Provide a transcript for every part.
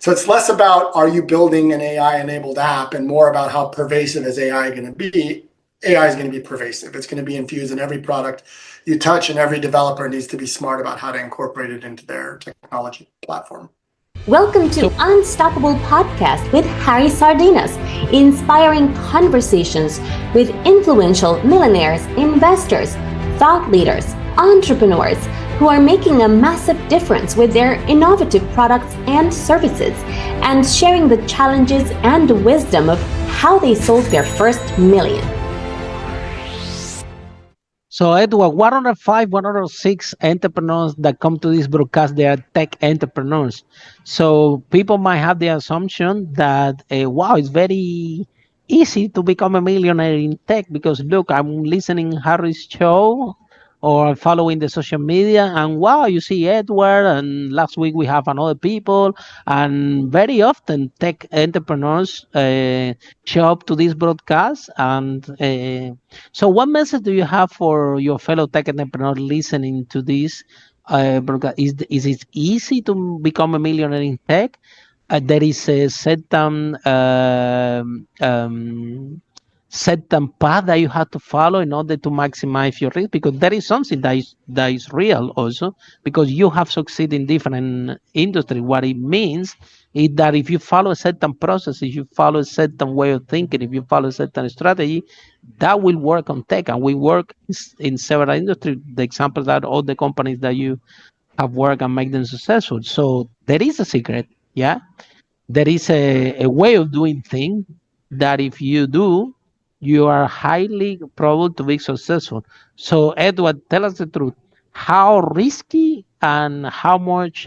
So it's less about, are you building an AI-enabled app, and more about how pervasive is AI going to be. AI is going to be pervasive. It's going to be infused in every product you touch, and every developer needs to be smart about how to incorporate it into their technology platform. Welcome to Unstoppable Podcast with Harry Sardinas, inspiring conversations with influential millionaires, investors, thought leaders, entrepreneurs who are making a massive difference with their innovative products and services, and sharing the challenges and wisdom of how they sold their first million. So, Edward, 105, 106 entrepreneurs that come to this broadcast, they are tech entrepreneurs. So people might have the assumption that, wow, it's very easy to become a millionaire in tech because, look, I'm listening Harry's show or following the social media, and wow, you see Edward, and last week we have another people, and very often tech entrepreneurs show up to this broadcast. And so what message do you have for your fellow tech entrepreneur listening to this broadcast? Is it easy to become a millionaire in tech? There is a certain path that you have to follow in order to maximize your risk, because there is something that is real also, because you have succeeded in different industries. What it means is that if you follow a certain process, if you follow a certain way of thinking, if you follow a certain strategy, that will work on tech, and we work in several industries. The examples are all the companies that you have worked and make them successful. So there is a secret, yeah. There is a way of doing things that if you do, you are highly probable to be successful. So, Edward, tell us the truth. How risky and how much,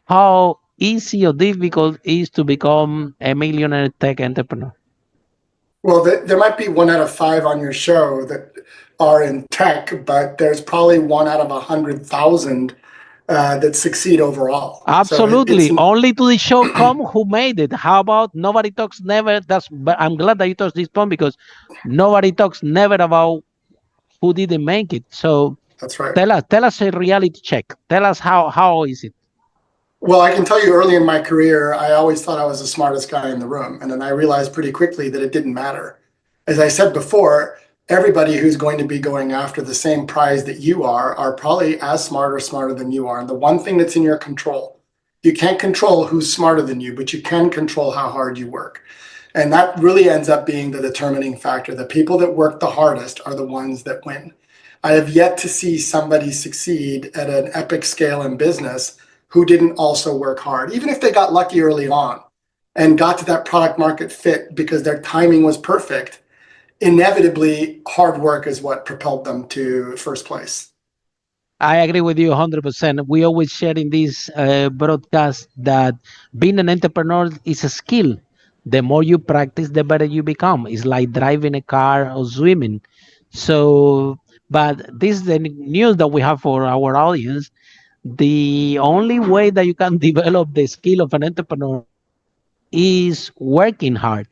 how easy or difficult is to become a millionaire tech entrepreneur? Well, there might be 1 out of 5 on your show that are in tech, but there's probably 1 out of 100,000 that succeed overall. Absolutely. Only to the show come who made it. How about nobody talks never? But I'm glad that you touched this point, because nobody talks never about who didn't make it. So that's right. Tell us a reality check. Tell us how is it? Well, I can tell you, early in my career, I always thought I was the smartest guy in the room. And then I realized pretty quickly that it didn't matter. As I said before, everybody who's going to be going after the same prize that you are probably as smart or smarter than you are. And the one thing that's in your control, you can't control who's smarter than you, but you can control how hard you work. And that really ends up being the determining factor. The people that work the hardest are the ones that win. I have yet to see somebody succeed at an epic scale in business who didn't also work hard, even if they got lucky early on and got to that product market fit because their timing was perfect. Inevitably, hard work is what propelled them to first place. I agree with you 100%. We always share in this broadcast that being an entrepreneur is a skill. The more you practice, the better you become. It's like driving a car or swimming. So, but this is the news that we have for our audience. The only way that you can develop the skill of an entrepreneur is working hard,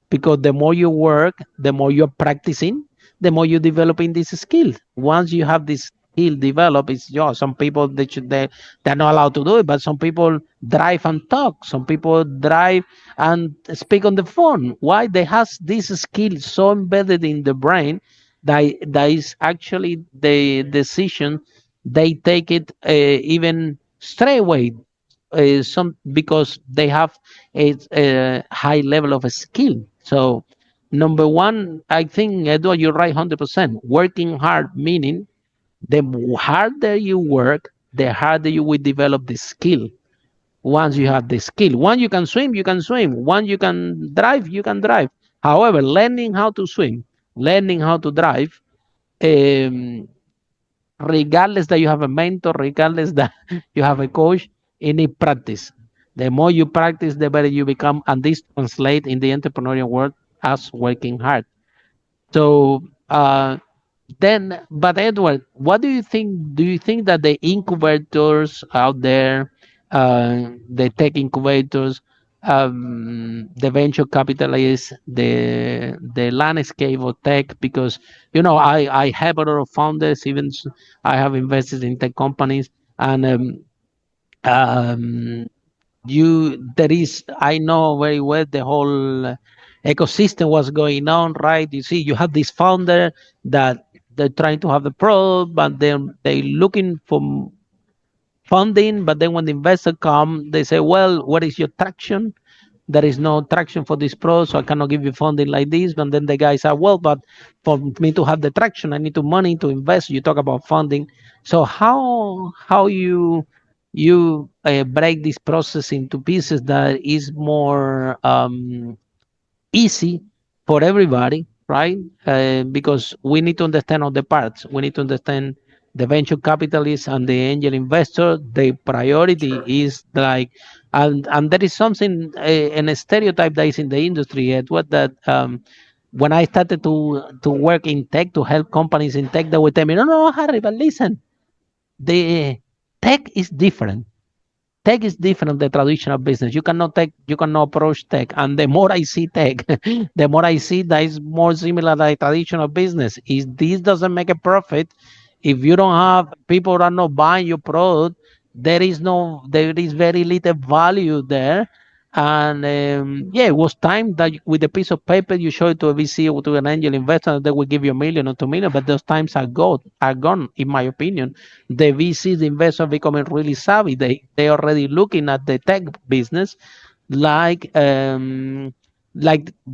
because the more you work, the more you're practicing, the more you're developing this skill. Once you have this skill developed, it's some people they're not allowed to do it, but some people drive and talk. Some people drive and speak on the phone. Why? They have this skill so embedded in the brain that is actually the decision. They take it even straight away. Because they have a high level of a skill. So, number one, I think, Edward, you're right 100%. Working hard, meaning the harder you work, the harder you will develop the skill. Once you have the skill, once you can swim, you can swim. Once you can drive, you can drive. However, learning how to swim, learning how to drive, regardless that you have a mentor, regardless that you have a coach, you need practice. The more you practice, the better you become, and this translates in the entrepreneurial world as working hard. So but Edward, what do you think? Do you think that the incubators out there, the tech incubators, the venture capitalists, the landscape of tech? Because I have a lot of founders. Even I have invested in tech companies, and I know very well the whole ecosystem what's going on, right? You see, you have this founder that they're trying to have the product, but then they looking for funding, but then when the investor come, they say, well, what is your traction? There is no traction for this product, so I cannot give you funding like this. And then the guys are, well, but for me to have the traction, I need to money to invest. You talk about funding. So how you break this process into pieces that is more easy for everybody, right? Because we need to understand all the parts. We need to understand the venture capitalist and the angel investor. The priority Sure. is like, and there is something, an stereotype that is in the industry. What that when I started to work in tech to help companies in tech, they would tell me, no, no, Harry, but listen, the tech is different. Tech is different than the traditional business. You cannot approach tech. And the more I see tech, the more I see that is more similar to traditional business. If this doesn't make a profit, if you don't have people that are not buying your product, there is very little value there. And yeah, it was time that with a piece of paper you show it to a VC or to an angel investor, they will give you 1 million or 2 million. But those times are gone, in my opinion. The VCs, the investors, becoming really savvy. They already looking at the tech business like the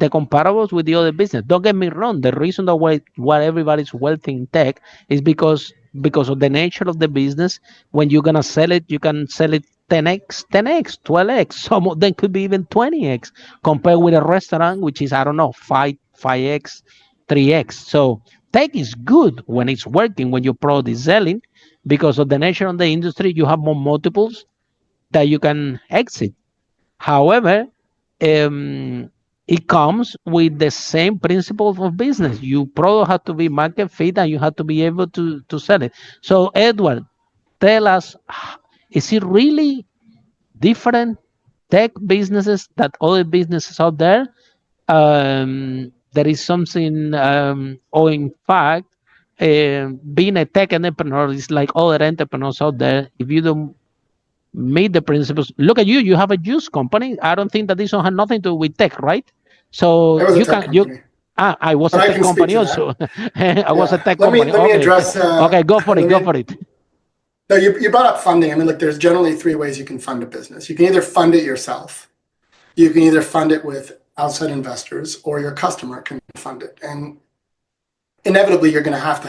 comparables with the other business. Don't get me wrong. The reason that why everybody's wealthy in tech is because of the nature of the business. When you're gonna sell it, you can sell it 10x, 10x, 12x. Some of them could be even 20x compared with a restaurant, which is I don't know 5x, 3x. So tech is good when it's working, when your product is selling, because of the nature of the industry. You have more multiples that you can exit. However, it comes with the same principles of business. Your product has to be market fit and you have to be able to sell it. So, Edward, tell us, is it really different tech businesses that other businesses out there? There is something, or in fact, being a tech entrepreneur is like other entrepreneurs out there. If you don't made the principles. Look at you. You have a juice company. I don't think that this one had nothing to do with tech, right? So It was a you tech can you. company, Ah, I was but a I tech can speak company to that. also. I was a Yeah. tech Let me company. let me Okay, address. okay, go for it. Let Go me. for it. No, you brought up funding. I mean, look, there's generally three ways you can fund a business. You can either fund it yourself, you can either fund it with outside investors, or your customer can fund it. And inevitably, you're going to have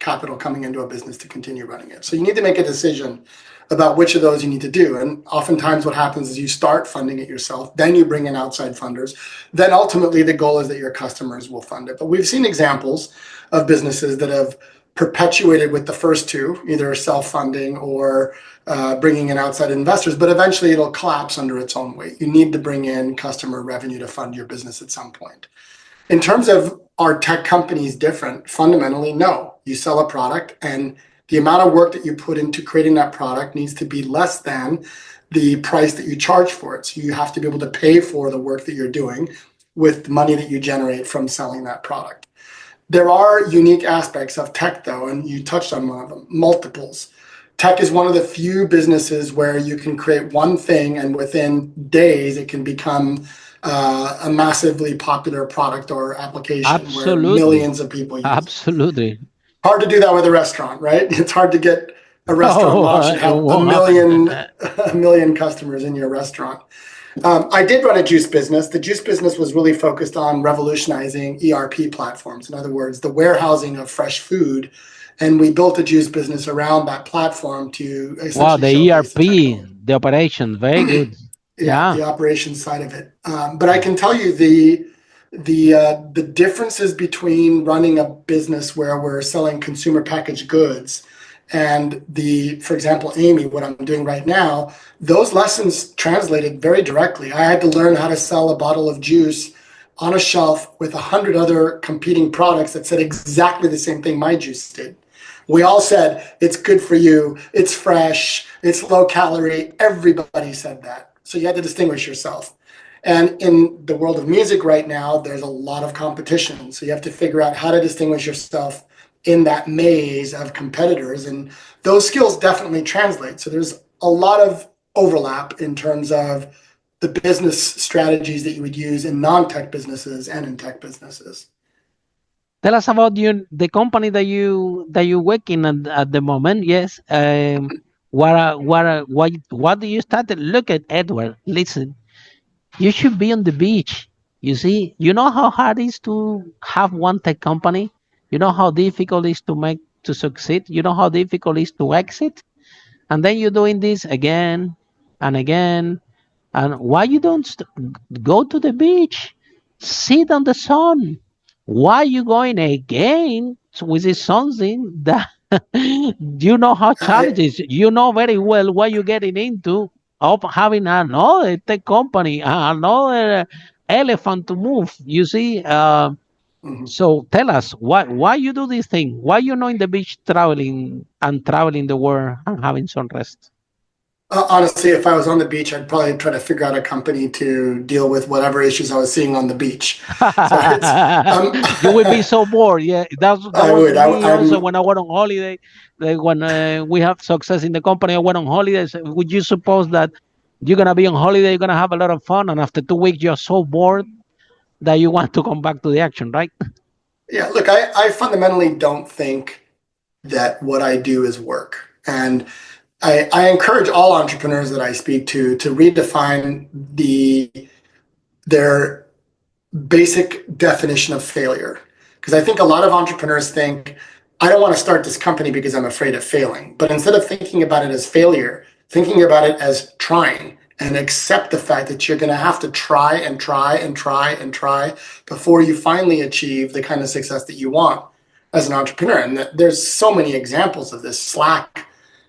capital coming into a business to continue running it. So you need to make a decision about which of those you need to do. And oftentimes, what happens is you start funding it yourself, then you bring in outside funders. Then ultimately, the goal is that your customers will fund it. But we've seen examples of businesses that have perpetuated with the first two, either self-funding or bringing in outside investors, but eventually it'll collapse under its own weight. You need to bring in customer revenue to fund your business at some point. In terms of are tech companies different? Fundamentally, no. You sell a product, and the amount of work that you put into creating that product needs to be less than the price that you charge for it. So you have to be able to pay for the work that you're doing with the money that you generate from selling that product. There are unique aspects of tech, though, and you touched on one of them, multiples. Tech is one of the few businesses where you can create one thing and within days it can become a massively popular product or application where Absolutely, millions of people use it. absolutely. Hard to do that with a restaurant, right? It's hard to get a restaurant Oh, launched and it have a won't happen. million a million customers in your restaurant. I did run a juice business. The juice business was really focused on revolutionizing ERP platforms. In other words, the warehousing of fresh food. And we built a juice business around that platform to Wow, essentially the showcase the ERP, technology. the operation, very good. Yeah, Yeah. the operations side of it. But I can tell you the differences between running a business where we're selling consumer packaged goods and for example, Amy, what I'm doing right now, those lessons translated very directly. I had to learn how to sell a bottle of juice on a shelf with 100 other competing products that said exactly the same thing my juice did. We all said it's good for you, it's fresh, it's low calorie. Everybody said that. So you had to distinguish yourself. And in the world of music right now, there's a lot of competition. So you have to figure out how to distinguish yourself in that maze of competitors. And those skills definitely translate. So there's a lot of overlap in terms of the business strategies that you would use in non-tech businesses and in tech businesses. Tell us about the company that you work in at the moment. Yes. What do you start? Look at Edward. Listen, you should be on the beach. You see, you know how hard it is to have one tech company. You know how difficult it is to succeed. You know how difficult it is to exit. And then you're doing this again and again. And why you don't go to the beach, sit on the sun? Why you going again? Which is something that you know how I, challenges. You know very well what you're getting into of having another tech company, another elephant to move. You see, mhm. so tell us why you do this thing. Why you know in the beach traveling the world and having some rest. Honestly, if I was on the beach, I'd probably try to figure out a company to deal with whatever issues I was seeing on the beach. So it's You will be so bored. Yeah, that I was would. me also I'm when I went on holiday. Like when we have success in the company, I went on holidays. Would you suppose that you're gonna be on holiday, you're gonna have a lot of fun, and after 2 weeks you're so bored that you want to come back to the action, right? Yeah, look, I fundamentally don't think that what I do is work. And I encourage all entrepreneurs that I speak to redefine their basic definition of failure. Because I think a lot of entrepreneurs think, I don't want to start this company because I'm afraid of failing. But instead of thinking about it as failure, thinking about it as trying and accept the fact that you're going to have to try and try and try and try before you finally achieve the kind of success that you want as an entrepreneur. And there's so many examples of this. Slack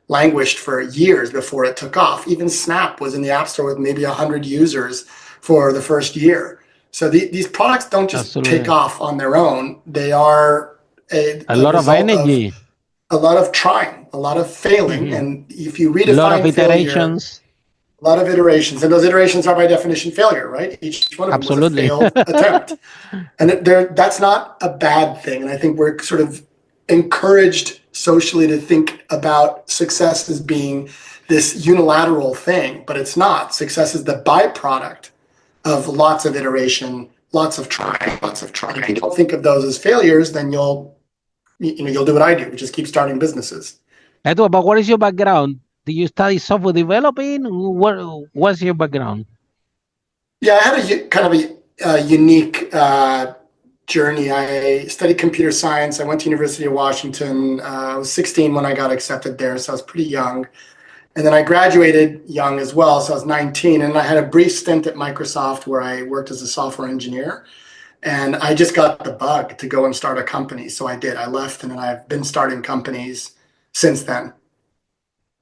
languished for years before it took off. Even Snap was in the App Store with maybe 100 users for the first year. So these products don't just take Absolutely. off on their own. They are A a lot of result of energy. a lot of trying, a lot of failing. A And if you lot of redefine failure, iterations. a lot of iterations, and those iterations are by definition failure, right? Each one of them was a Absolutely. failed attempt. And that's not a bad thing. And I think we're sort of encouraged socially to think about success as being this unilateral thing, but it's not. Success is the byproduct of lots of iteration, lots of trying, lots of trying. If you don't think of those as failures, then you'll do what I do, which is keep starting businesses. Edu, but what is your background? Do you study software developing? What's your background? Yeah, I had kind of a unique journey. I studied computer science. I went to University of Washington. I was 16 when I got accepted there, so I was pretty young. And then I graduated young as well, so I was 19. And I had a brief stint at Microsoft where I worked as a software engineer. And I just got the bug to go and start a company. So I did. I left and then I've been starting companies since then.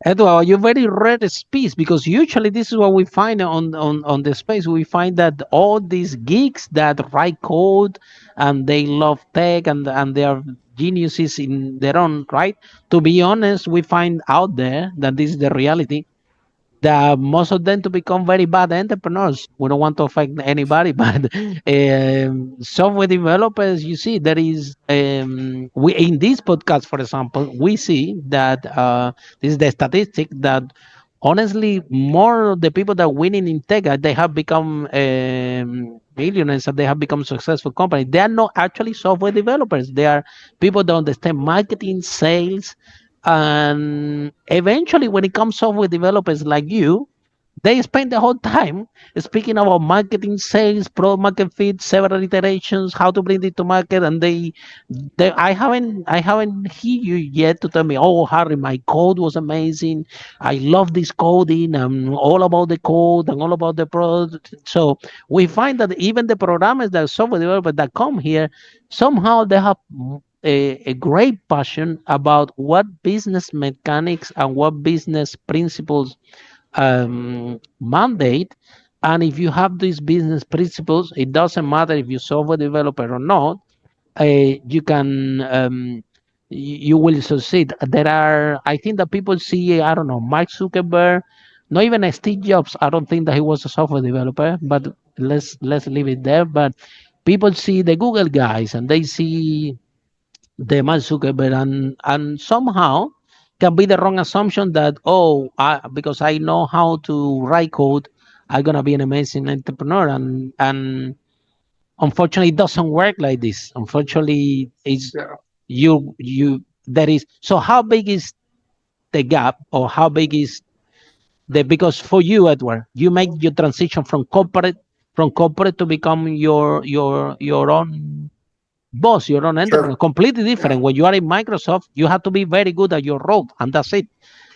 Edward, you're very rare space because usually this is what we find on the space. We find that all these geeks that write code and they love tech and they are geniuses in their own right. To be honest, we find out there that this is the reality that most of them to become very bad entrepreneurs. We don't want to affect anybody, but software developers, you see, there is we in this podcast, for example, we see that this is the statistic that honestly more of the people that winning in tech they have become millionaires and they have become successful companies. They are not actually software developers. They are people that understand marketing, sales, and eventually, when it comes software developers like you, they spend the whole time speaking about marketing, sales, product market fit, several iterations, how to bring it to market, and I haven't heard you yet to tell me, oh Harry, my code was amazing. I love this coding. I'm all about the code and all about the product. So we find that even the programmers that software developers that come here, somehow they have a great passion about what business mechanics and what business principles mandate. And if you have these business principles, it doesn't matter if you're software developer or not, you can you will succeed. There are, I think that people see, I don't know, Mark Zuckerberg, not even Steve Jobs. I don't think that he was a software developer, but let's leave it there. But people see the Google guys and they see the Mark Zuckerberg, and somehow can be the wrong assumption that, because I know how to write code, I'm gonna be an amazing entrepreneur. And unfortunately, it doesn't work like this. Unfortunately, it's Yeah. you there is. So how big is the gap, or how big is the, because for you, Edward, you make your transition from corporate to become your own boss, your own entrepreneur, Sure. completely Yeah. different. When you are in Microsoft, you have to be very good at your role, and that's it.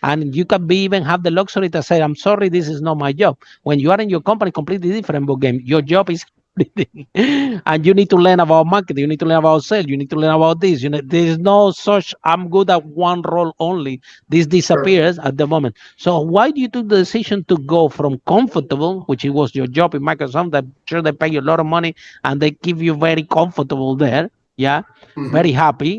And you can be even have the luxury to say, "I'm sorry, this is not my job." When you are in your company, completely different ball game. Your job is everything, and you need to learn about marketing. You need to learn about sales. You need to learn about this. There is no such. I'm good at one role only. This Sure. disappears at the moment. So why do you took the decision to go from comfortable, which it was your job in Microsoft, that sure they pay you a lot of money and they keep you very comfortable there, yeah, very Hmm. happy.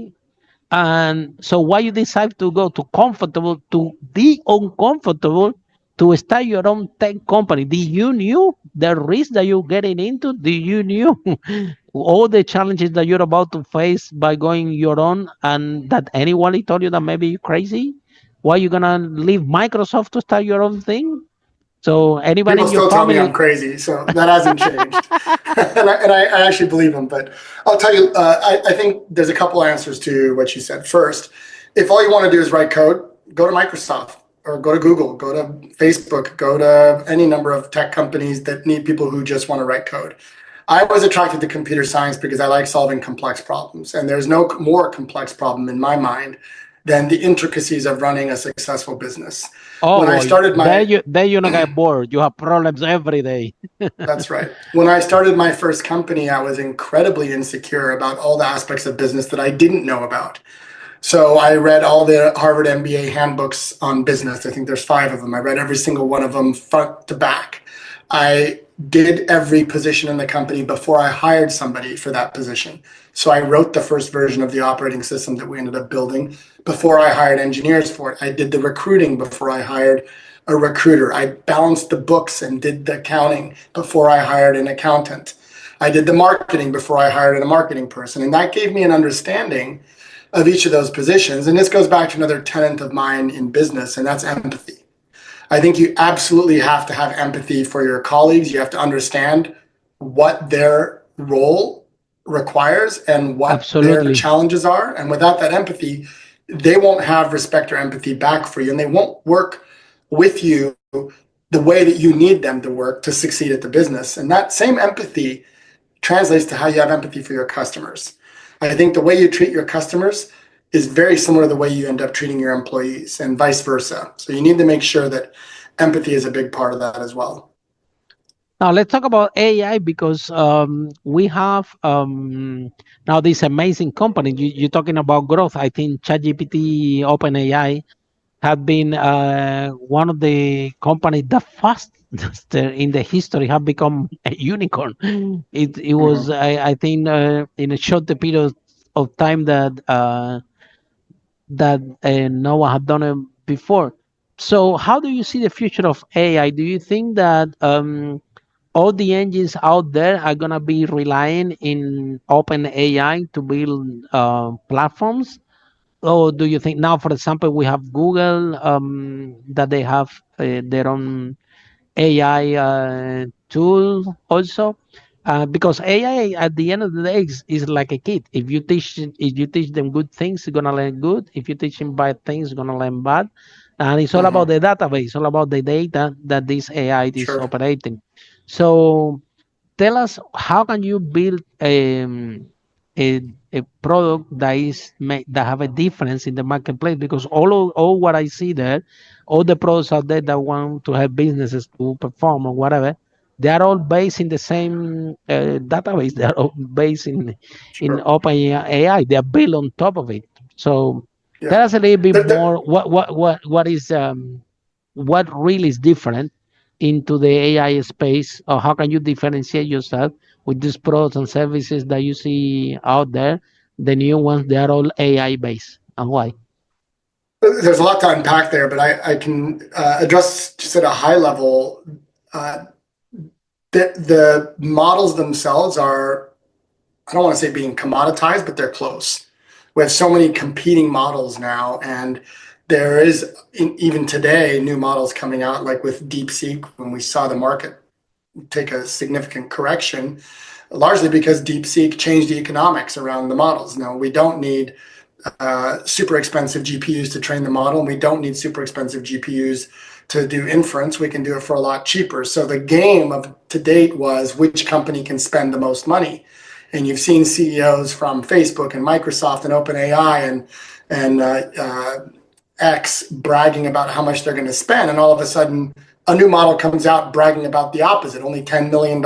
And so why you decide to go to comfortable to be uncomfortable to start your own tech company? Did you knew the risk that you're getting into? Did you knew all the challenges that you're about to face by going your own, and that anyone told you that maybe you're crazy? Why you gonna leave Microsoft to start your own thing? So anybody People in your still tell me I'm family? crazy, so that hasn't changed. And I actually believe them. But I'll tell you, I think there's a couple answers to what you said. First, if all you want to do is write code, go to Microsoft or go to Google, go to Facebook, go to any number of tech companies that need people who just want to write code. I was attracted to computer science because I like solving complex problems. And there's no more complex problem in my mind than the intricacies of running a successful business. Oh When I well, started my there you not get bored. You have problems every day. That's right. When I started my first company, I was incredibly insecure about all the aspects of business that I didn't know about. So I read all the Harvard MBA handbooks on business. I think there's 5 of them. I read every single one of them front to back. I did every position in the company before I hired somebody for that position. So I wrote the first version of the operating system that we ended up building before I hired engineers for it. I did the recruiting before I hired a recruiter. I balanced the books and did the accounting before I hired an accountant. I did the marketing before I hired a marketing person. And that gave me an understanding of each of those positions. And this goes back to another tenet of mine in business, and that's empathy. I think you absolutely have to have empathy for your colleagues. You have to understand what their role requires and what their Absolutely. challenges are. And without that empathy, they won't have respect or empathy back for you, and they won't work with you the way that you need them to work to succeed at the business. And that same empathy translates to how you have empathy for your customers. I think the way you treat your customers is very similar to the way you end up treating your employees, and vice versa. So you need to make sure that empathy is a big part of that as well. Now let's talk about AI, because we have now this amazing company. You're talking about growth. I think ChatGPT, OpenAI have been one of the companies that fastest in the history have become a unicorn. It was, Mhm. I think, in a short period of time that no one had done it before. So how do you see the future of AI? Do you think that all the engines out there are gonna be relying in open AI to build platforms? Or do you think now, for example, we have Google, that they have their own AI tool also? Because AI at the end of the day is like a kid. If you teach them good things, they're gonna learn good. If you teach them bad things, they're gonna learn bad. And it's all about Mhm. the database, all about the data that this AI is Sure. operating. So tell us, how can you build a, a product that have a difference in the marketplace? Because all what I see there, all the products out there that want to have businesses to perform or whatever, they are all based in the same database. They are all based in Sure. open AI. They are built on top of it. So tell Yeah. us a little bit There- there- more, what is what really is different into the AI space, or how can you differentiate yourself with these products and services that you see out there? The new ones, they are all AI based, and why? there's a lot to unpack there, but I can address just at a high level. Uh, the models themselves are, I don't want to say being commoditized, but they're close. We have so many competing models now, and there is, even today, new models coming out, like with DeepSeek, when we saw the market take a significant correction, largely because DeepSeek changed the economics around the models. Now, we don't need super expensive GPUs to train the model, and we don't need super expensive GPUs to do inference. We can do it for a lot cheaper. So the game of to date was which company can spend the most money. And you've seen CEOs from Facebook and Microsoft and OpenAI and X bragging about how much they're going to spend, and all of a sudden a new model comes out bragging about the opposite, only $10 million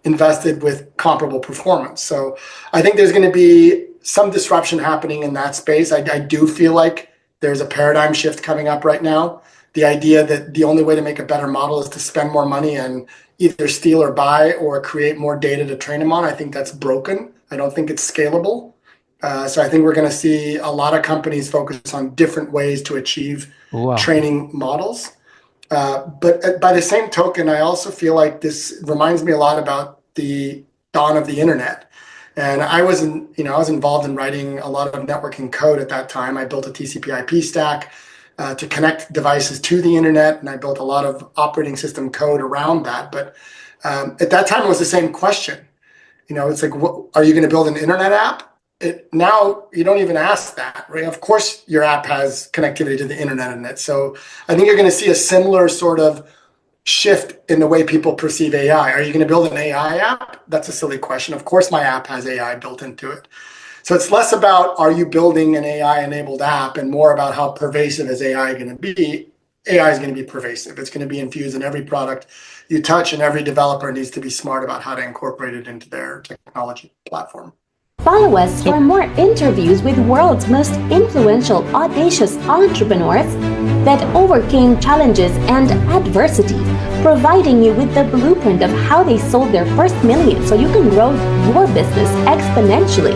invested with comparable performance. So I think there's going to be some disruption happening in that space. I do feel like there's a paradigm shift coming up right now. The idea that the only way to make a better model is to spend more money and either steal or buy or create more data to train them on, I think that's broken. I don't think it's scalable. So I think we're going to see a lot of companies focus on different ways to achieve training models. But by the same token, I also feel like this reminds me a lot about the dawn of the internet. And I was involved in writing a lot of networking code at that time. I built a TCP/IP stack to connect devices to the internet, and I built a lot of operating system code around that. But at that time, it was the same question. It's like, are you going to build an internet app? Now you don't even ask that, right? Of course, your app has connectivity to the internet in it. So I think you're going to see a similar sort of shift in the way people perceive AI. Are you going to build an AI app? That's a silly question. Of course, my app has AI built into it. So it's less about, are you building an AI-enabled app, and more about how pervasive is AI going to be. AI is going to be pervasive. It's going to be infused in every product you touch, and every developer needs to be smart about how to incorporate it into their technology platform. Follow us for more interviews with world's most influential, audacious entrepreneurs that overcame challenges and adversity, providing you with the blueprint of how they sold their first million so you can grow your business exponentially.